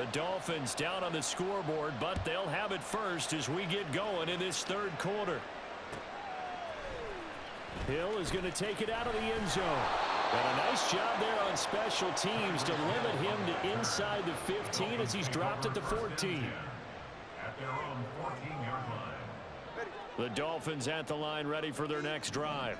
The Dolphins down on the scoreboard, but they'll have it first as we get going in this third quarter. Hill is going to take it out of the end zone. And a nice job there on special teams to limit him to inside the 15 as he's dropped at the 14. At their own 14-yard line. The Dolphins at the line ready for their next drive.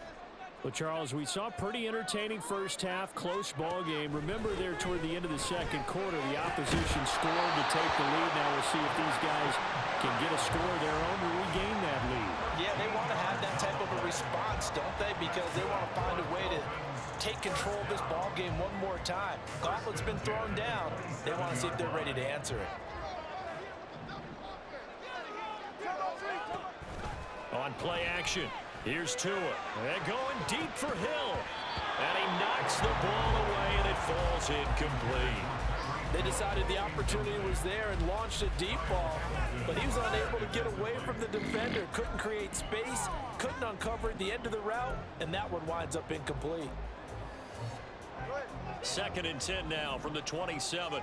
Well, Charles, we saw a pretty entertaining first half, close ball game. Remember there toward the end of the second quarter, the opposition scored to take the lead. Now we'll see if these guys can get a score of their own to regain that lead. Yeah, they want to have that type of a response, don't they? Because they want to find a way to take control of this ball game one more time. Gauntlet's been thrown down. They want to see if they're ready to answer it. On play action, here's Tua. And going deep for Hill. And he knocks the ball away, and it falls incomplete. They decided the opportunity was there and launched a deep ball, but he was unable to get away from the defender. Couldn't create space, couldn't uncover the end of the route, and that one winds up incomplete. 2nd and 10 now from the 27.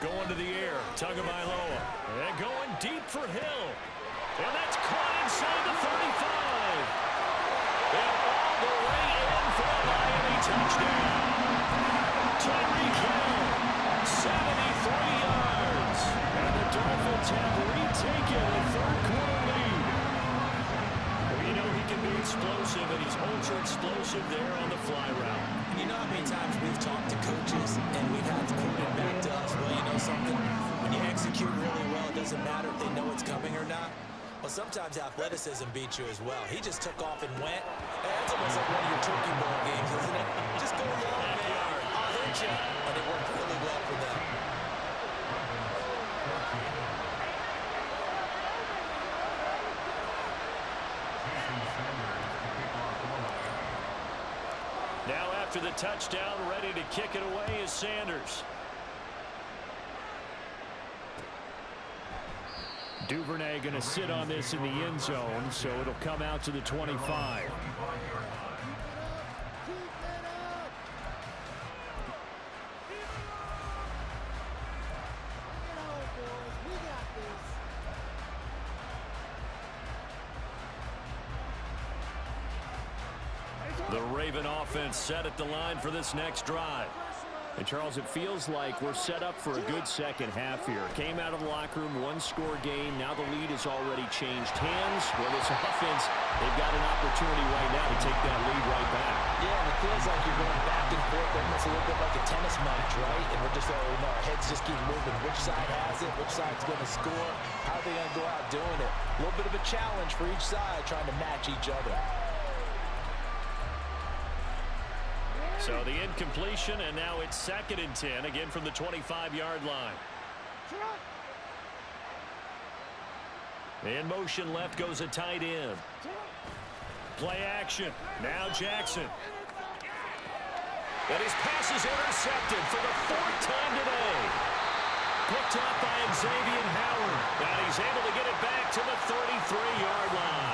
Going to the air, Tagovailoa, and going deep for Hill. And that's caught inside the 35. And all the way in for a Miami touchdown. Tyreek Hill, 73 yards. And the Dolphins have retaken a third quarter lead. Well, you know he can be explosive, and he's ultra explosive there on the fly route. You know how many times we've talked to coaches and we've had to quote it back to us, well, you know something? When you execute really well, it doesn't matter if they know it's coming or not. Well, sometimes athleticism beats you as well. He just took off and went. That's almost like one of your turkey ball games, isn't it? Just go along, man. I'll hit you. And it worked really well for them. Now after the touchdown, ready to kick it away is Sanders. Duvernay going to sit on this in the end zone, so it'll come out to the 25. The Raven offense set at the line for this next drive. And, Charles, it feels like we're set up for a good second half here. Came out of the locker room, one-score game. Now the lead has already changed hands. Well, this offense, they've got an opportunity right now to take that lead right back. Yeah, and it feels like you're going back and forth almost a little bit like a tennis match, right? And we're just, our heads just keep moving. Which side has it? Which side's going to score? How are they going to go out doing it? A little bit of a challenge for each side trying to match each other. So the incompletion, and now it's 2nd and 10, again from the 25-yard line. In motion left goes a tight end. Play action. Now Jackson. And his pass is intercepted for the 4th time today. Picked up by Xavier Howard. And he's able to get it back to the 33-yard line.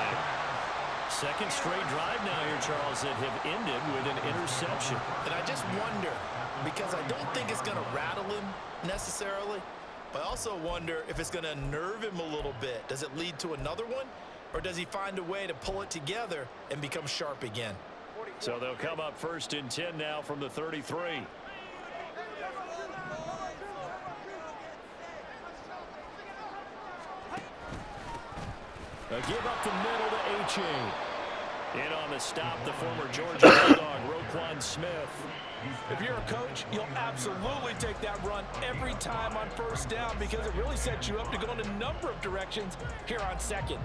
Second straight drive now here, Charles, that have ended with an interception. And I just wonder, because I don't think it's going to rattle him necessarily, but I also wonder if it's going to nerve him a little bit. Does it lead to another one, or does he find a way to pull it together and become sharp again? So they'll come up 1st and 10 now from the 33. A give up the middle to H.A. In on the stop, the former Georgia Bulldog, Roquan Smith. If you're a coach, you'll absolutely take that run every time on 1st down because it really sets you up to go in a number of directions here on 2nd.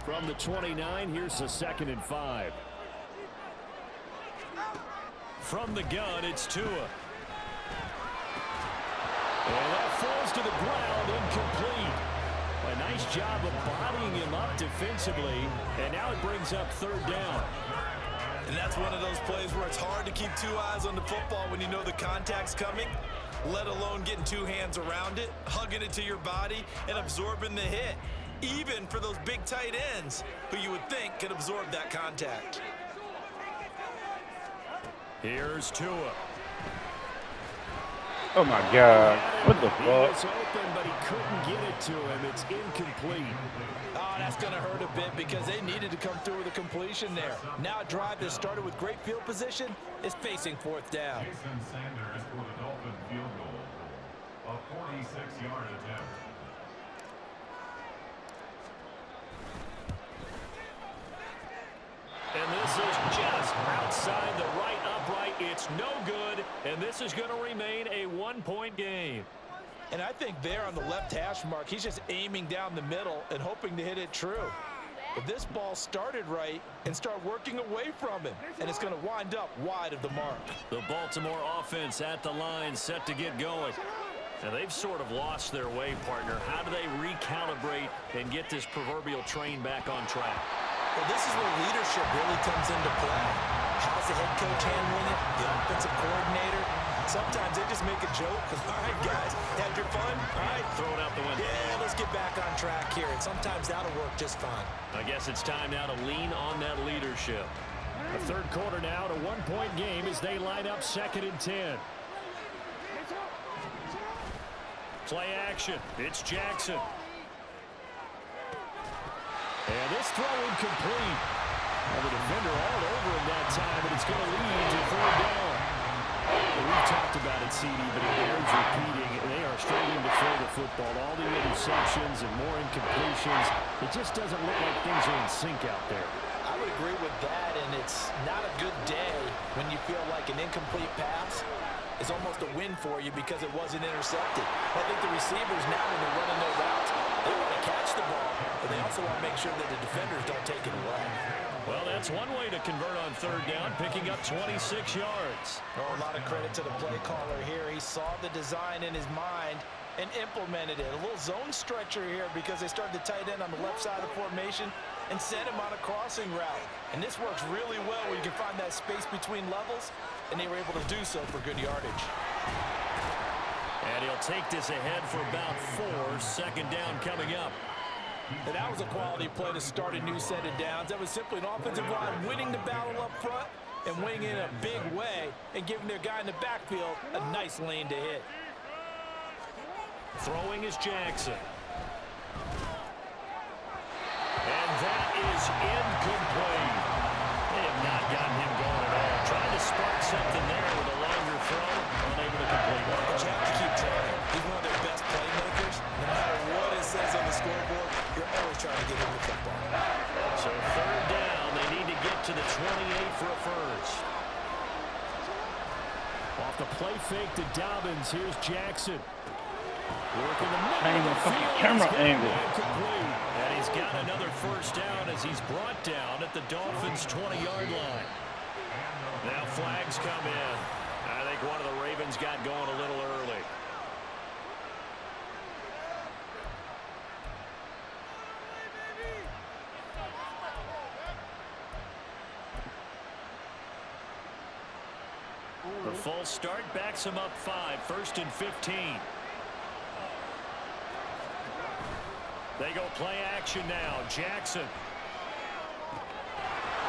From the 29, here's the 2nd and 5. From the gun, it's Tua. And that falls to the ground, incomplete. A nice job of bodying him up defensively, and now it brings up 3rd down. And that's one of those plays where it's hard to keep 2 eyes on the football when you know the contact's coming, let alone getting 2 hands around it, hugging it to your body, and absorbing the hit, even for those big tight ends who you would think could absorb that contact. Here's Tua. Oh my God. What the He fuck? was open, but he couldn't get it to him. It's incomplete. Oh, that's going to hurt a bit because they needed to come through with a completion there. Now a drive that started with great field position is facing fourth down. Jason Sanders for the Dolphin field goal. A 46-yard attempt. And this is just outside the right upright. It's no good, and this is going to remain a one-point game. And I think there on the left hash mark, he's just aiming down the middle and hoping to hit it true. But this ball started right and start working away from him, and it's going to wind up wide of the mark. The Baltimore offense at the line, set to get going. And they've sort of lost their way, partner. How do they recalibrate and get this proverbial train back on track? Well, this is where leadership really comes into play. How's the head coach handling it? The offensive coordinator? Sometimes they just make a joke. All right, guys, had your fun? All right. Throw it out the window. Yeah, let's get back on track here. And sometimes that'll work just fine. I guess it's time now to lean on that leadership. The third quarter now, to one-point game as they line up 2nd and 10. Play action. It's Jackson. And this throw incomplete. Well, the defender all over him that time, and it's going to lead to 3rd down. Well, we've talked about it, CD, but it bears repeating. They are struggling to throw the football. All the interceptions and more incompletions. It just doesn't look like things are in sync out there. I would agree with that, and it's not a good day when you feel like an incomplete pass is almost a win for you because it wasn't intercepted. I think the receivers now, when they're running their routes, they want to catch the ball, but they also want to make sure that the defenders don't take it away. Well, that's one way to convert on 3rd down, picking up 26 yards. Oh, a lot of credit to the play caller here. He saw the design in his mind and implemented it. A little zone stretcher here because they started the tight end on the left side of the formation and sent him on a crossing route. And this works really well where you can find that space between levels, and they were able to do so for good yardage. And he'll take this ahead for about 4. 2nd down coming up. And that was a quality play to start a new set of downs. That was simply an offensive line winning the battle up front and winning in a big way and giving their guy in the backfield a nice lane to hit. Throwing is Jackson. And that is incomplete. They have not gotten him going at all. Trying to spark something there with a longer throw. Unable to complete one. But you have to keep trying. He's one of their best playmakers. No matter what it says on the scoreboard, you're always trying to get him the football. So 3rd down, they need to get to the 28 for a first. Off the play fake to Dobbins, here's Jackson. Working the middle of the field. Camera angle. Incomplete. And he's got another 1st down as he's brought down at the Dolphins' 20-yard line. Now flags come in. I think one of the Ravens got going a little early. The full start backs him up 5. 1st and 15. They go play action now. Jackson.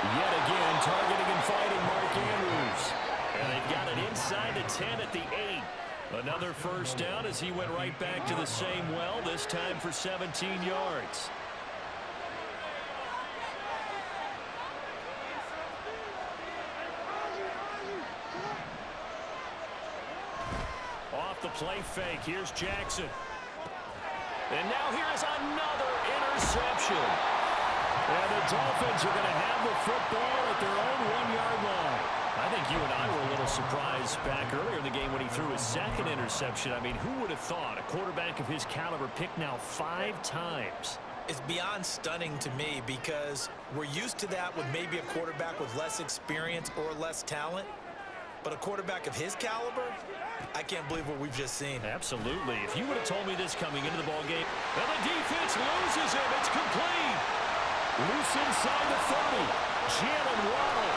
Yet again, targeting and fighting Mark Andrews. And they've got it inside the 10 at the 8. Another 1st down as he went right back to the same well, this time for 17 yards. Off the play fake, here's Jackson. And now here's another interception. And the Dolphins are going to have the football at their own 1-yard line. I think you and I were a little surprised back earlier in the game when he threw his 2nd interception. I mean, who would have thought a quarterback of his caliber picked now 5 times? It's beyond stunning to me because we're used to that with maybe a quarterback with less experience or less talent. But a quarterback of his caliber, I can't believe what we've just seen. Absolutely. If you would have told me this coming into the ball game, and the defense loses him. It's complete. Loose inside the 30. Jalen Waddle